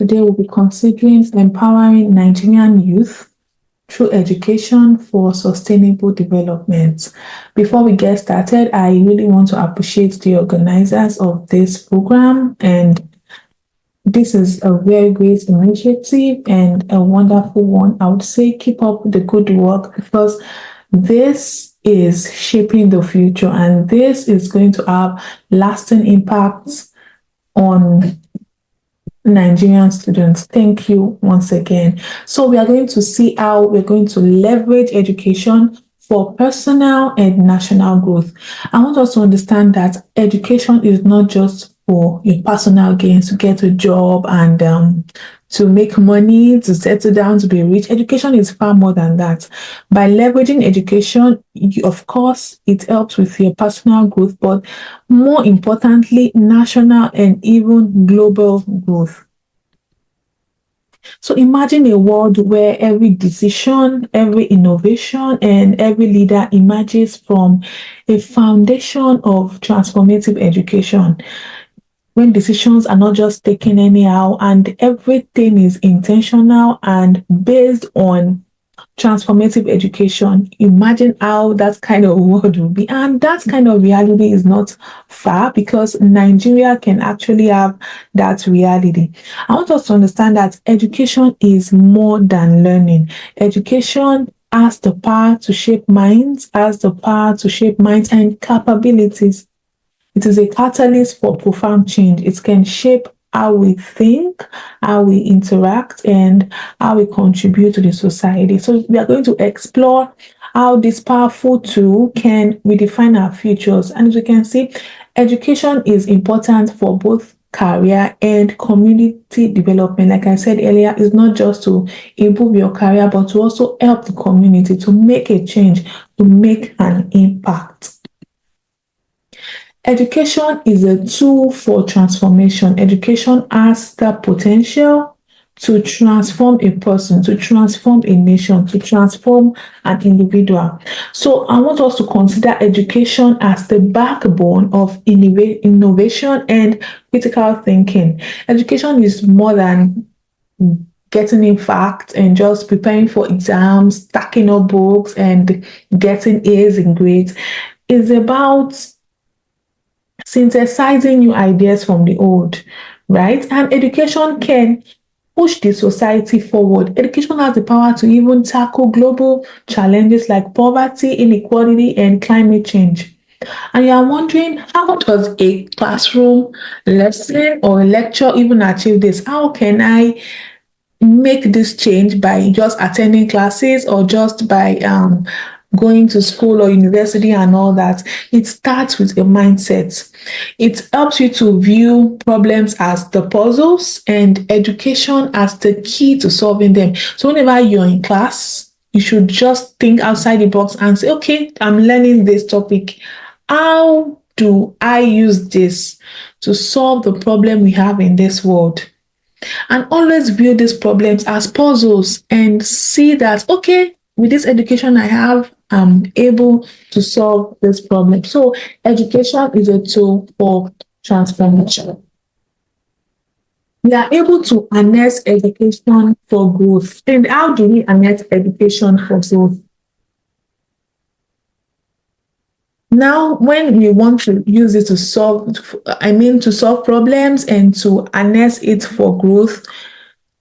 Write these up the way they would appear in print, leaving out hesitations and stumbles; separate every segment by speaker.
Speaker 1: Today we'll be considering empowering Nigerian youth through education for sustainable development. Before we get started, I really want to appreciate the organizers of this program, and this is a very great initiative and a wonderful one. I would say keep up the good work, because this is shaping the future and this is going to have lasting impacts on Nigerian students. Thank you once again. So we are going to see how we're going to leverage education for personal and national growth. I want us to understand that education is not just for your personal gains, to get a job and to make money, to settle down, to be rich. Education is far more than that. By leveraging education, of course, it helps with your personal growth, but more importantly, national and even global growth. So imagine a world where every decision, every innovation, and every leader emerges from a foundation of transformative education, when decisions are not just taken anyhow and everything is intentional and based on transformative education. Imagine how that kind of world will be. And that kind of reality is not far, because Nigeria can actually have that reality. I want us to understand that education is more than learning. Education has the power to shape minds, and capabilities. It is a catalyst for profound change. It can shape how we think, how we interact, and how we contribute to the society. So we are going to explore how this powerful tool can redefine our futures. And as we can see, education is important for both career and community development. Like I said earlier, it's not just to improve your career, but to also help the community to make a change, to make an impact. Education is a tool for transformation. Education has the potential to transform a person, to transform a nation, to transform an individual. So I want us to consider education as the backbone of innovation and critical thinking. Education is more than getting in facts and just preparing for exams, stacking up books, and getting A's in grades. It's about synthesizing new ideas from the old, right? And education can push the society forward. Education has the power to even tackle global challenges like poverty, inequality, and climate change. And you are wondering, how does a classroom lesson or a lecture even achieve this? How can I make this change by just attending classes or just by going to school or university and all that? It starts with a mindset. It helps you to view problems as the puzzles and education as the key to solving them. So whenever you're in class, you should just think outside the box and say, okay, I'm learning this topic. How do I use this to solve the problem we have in this world? And always view these problems as puzzles and see that, okay, with this education I have, I'm able to solve this problem. So education is a tool for transformation. We are able to harness education for growth. And how do we harness education for growth? Now, when we want to use it to solve problems and to harness it for growth,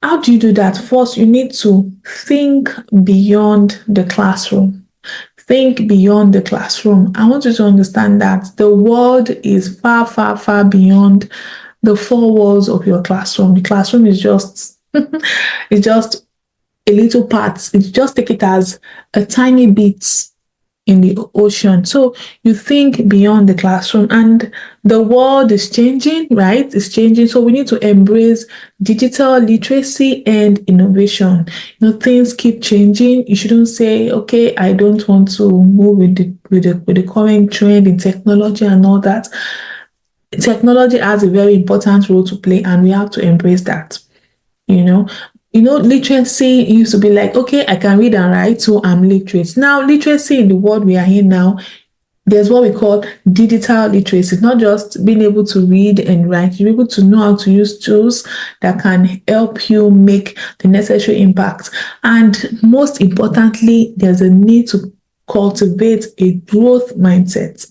Speaker 1: how do you do that? First, you need to think beyond the classroom. Think beyond the classroom. I want you to understand that the world is far, far, far beyond the four walls of your classroom. The classroom is just it's just a little part. It's just take it as a tiny bit in the ocean. So you think beyond the classroom, and the world is changing, right? It's changing. So we need to embrace digital literacy and innovation. Things keep changing. You shouldn't say, okay, I don't want to move with the current trend in technology and all that. Technology has a very important role to play, and we have to embrace that. Literacy used to be like, okay, I can read and write, so I'm literate. Now, literacy in the world we are in now There's what we call digital literacy, not just being able to read and write. You're able to know how to use tools that can help you make the necessary impact. And most importantly, there's a need to cultivate a growth mindset.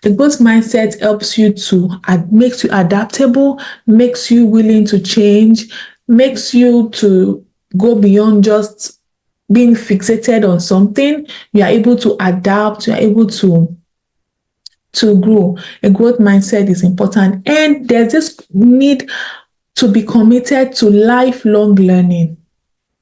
Speaker 1: The growth mindset helps you to makes you adaptable, makes you willing to change, makes you to go beyond just being fixated on something. You are able to adapt, you are able to grow. A growth mindset is important. And there's this need to be committed to lifelong learning.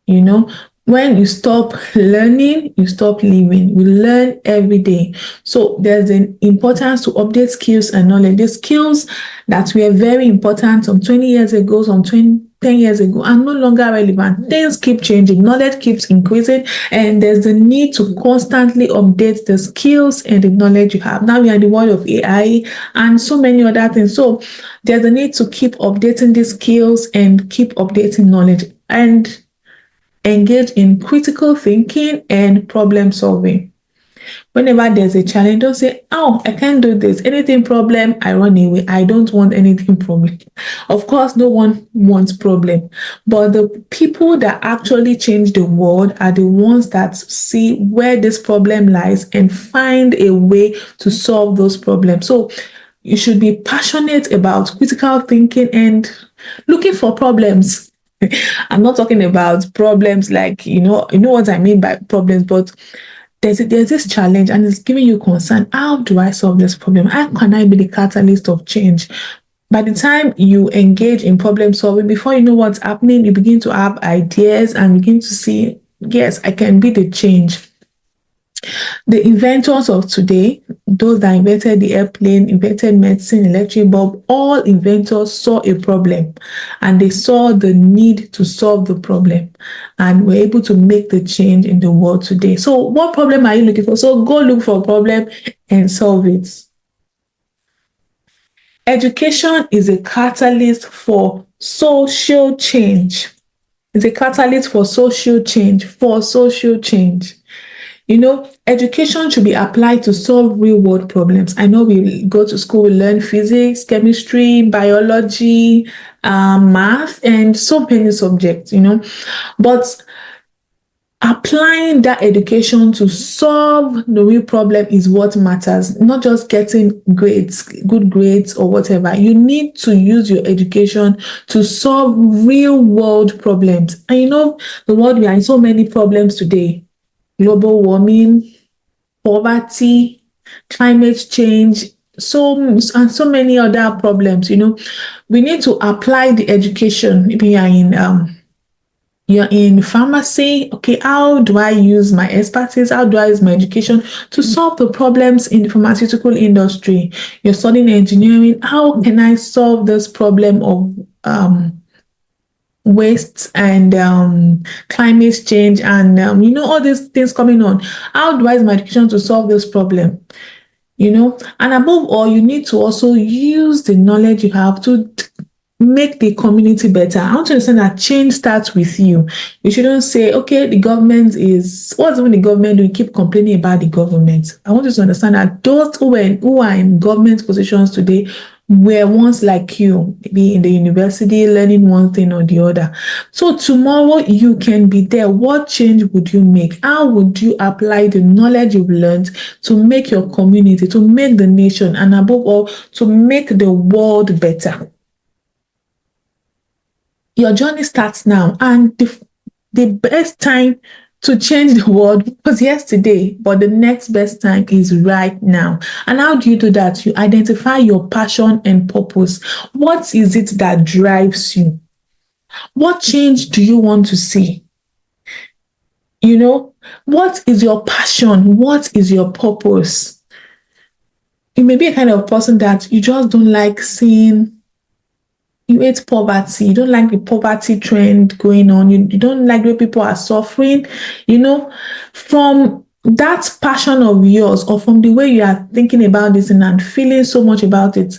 Speaker 1: You know, when you stop learning, you stop living. We learn every day. So there's an importance to update skills and knowledge. The skills that were very important some 20 years ago, some 10 years ago are no longer relevant. Things keep changing, knowledge keeps increasing, and there's the need to constantly update the skills and the knowledge you have. Now we are in the world of AI and so many other things. So there's a need to keep updating these skills and keep updating knowledge and engage in critical thinking and problem solving. Whenever there's a challenge, don't say, oh, I can't do this. Anything problem, I run away. I don't want anything problem. Of course, no one wants problem. But the people that actually change the world are the ones that see where this problem lies and find a way to solve those problems. So you should be passionate about critical thinking and looking for problems. I'm not talking about problems like, you know what I mean by problems, but there's this challenge and it's giving you concern. How do I solve this problem? How can I be the catalyst of change? By the time you engage in problem solving, before you know what's happening, you begin to have ideas and begin to see, yes, I can be the change. The inventors of today, those that invented the airplane, invented medicine, electric bulb, all inventors saw a problem and they saw the need to solve the problem and were able to make the change in the world today. So what problem are you looking for? So go look for a problem and solve it. Education is a catalyst for social change. It's a catalyst for social change, You know, education should be applied to solve real world problems. I know we go to school, we learn physics, chemistry, biology, math, and so many subjects, but applying that education to solve the real problem is what matters, not just getting grades, good grades or whatever. You need to use your education to solve real world problems. And the world, we are in so many problems today. Global warming, poverty, climate change, and so many other problems. We need to apply the education. Maybe you're in pharmacy. Okay, how do I use my expertise? How do I use my education to solve the problems in the pharmaceutical industry? You're studying engineering. How can I solve this problem of waste and climate change and all these things coming on? How do I use my education to solve this problem? And above all, you need to also use the knowledge you have to make the community better. I want to understand that change starts with you. You shouldn't say, okay, the government what's even the government doing? Keep complaining about the government. I want you to understand that those who are in government positions today were once like you, maybe in the university, learning one thing or the other. So tomorrow you can be there. What change would you make? How would you apply the knowledge you've learned to make your community, to make the nation, and above all, to make the world better? Your journey starts now, and the best time to change the world was yesterday, but the next best time is right now. And how do you do that? You identify your passion and purpose. What is it that drives you? What change do you want to see? What is your passion? What is your purpose? You may be a kind of person that you just don't like seeing. You hate poverty. You don't like the poverty trend going on. You don't like the way people are suffering. From that passion of yours, or from the way you are thinking about this and feeling so much about it,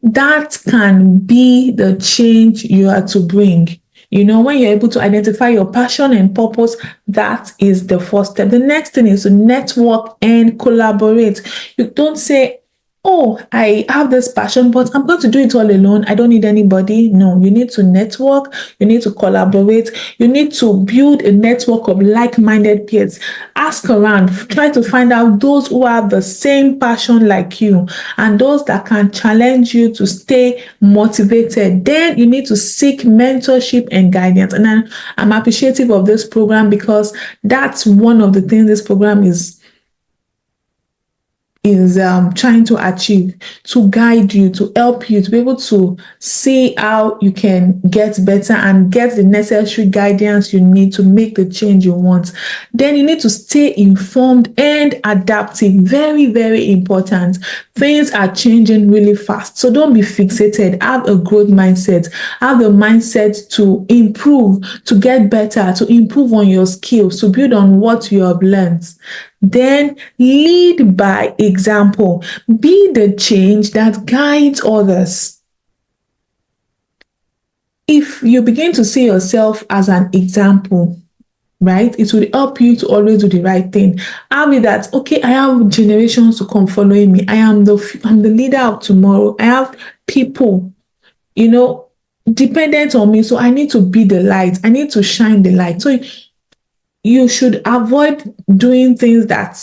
Speaker 1: that can be the change you are to bring. When you're able to identify your passion and purpose, that is the first step. The next thing is to network and collaborate. You don't say, oh, I have this passion, but I'm going to do it all alone. I don't need anybody. No, you need to network. You need to collaborate. You need to build a network of like-minded peers. Ask around. Try to find out those who have the same passion like you and those that can challenge you to stay motivated. Then you need to seek mentorship and guidance. And I'm appreciative of this program because that's one of the things this program is trying to achieve, to guide you, to help you to be able to see how you can get better and get the necessary guidance you need to make the change you want. Then you need to stay informed and adaptive. Very, very important. Things are changing really fast, so don't be fixated. Have a growth mindset. Have the mindset to improve, to get better, to improve on your skills, to build on what you have learned. Then lead by example. Be the change that guides others. If you begin to see yourself as an example, right, it will help you to always do the right thing. Have it that, okay, I have generations to come following me. I'm the leader of tomorrow. I have people, dependent on me. So I need to be the light. I need to shine the light. So you should avoid doing things that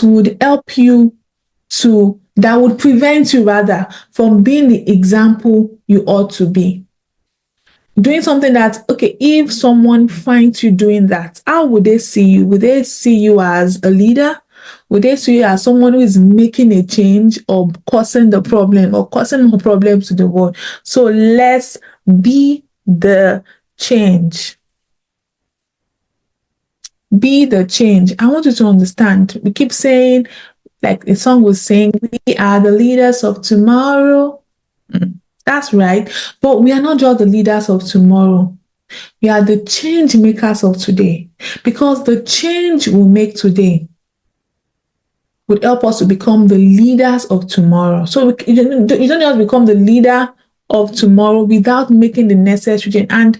Speaker 1: would help you that would prevent you rather from being the example you ought to be. Doing something that, okay, if someone finds you doing that, how would they see you? Would they see you as a leader? Would they see you as someone who is making a change or causing the problem or causing more problems to the world? So let's be the change. Be the change. I want you to understand. We keep saying, like the song was saying, we are the leaders of tomorrow. That's right. But we are not just the leaders of tomorrow. We are the change makers of today. Because the change we make today would help us to become the leaders of tomorrow. So you don't just become the leader of tomorrow without making the necessary change. And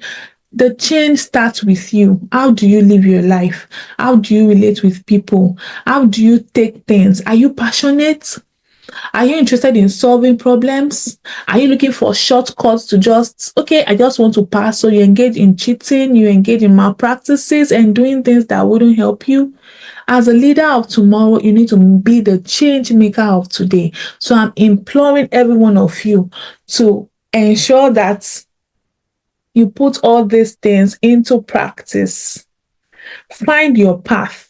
Speaker 1: the change starts with you. How do you live your life? How do you relate with people? How do you take things? Are you passionate? Are you interested in solving problems? Are you looking for shortcuts to I just want to pass? So you engage in cheating, you engage in malpractices and doing things that wouldn't help you. As a leader of tomorrow, you need to be the change maker of today. So I'm imploring every one of you to ensure that you put all these things into practice. Find your path.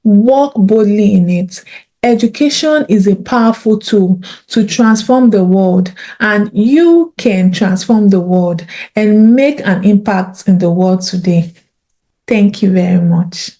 Speaker 1: Walk boldly in it. Education is a powerful tool to transform the world, and you can transform the world and make an impact in the world today. Thank you very much.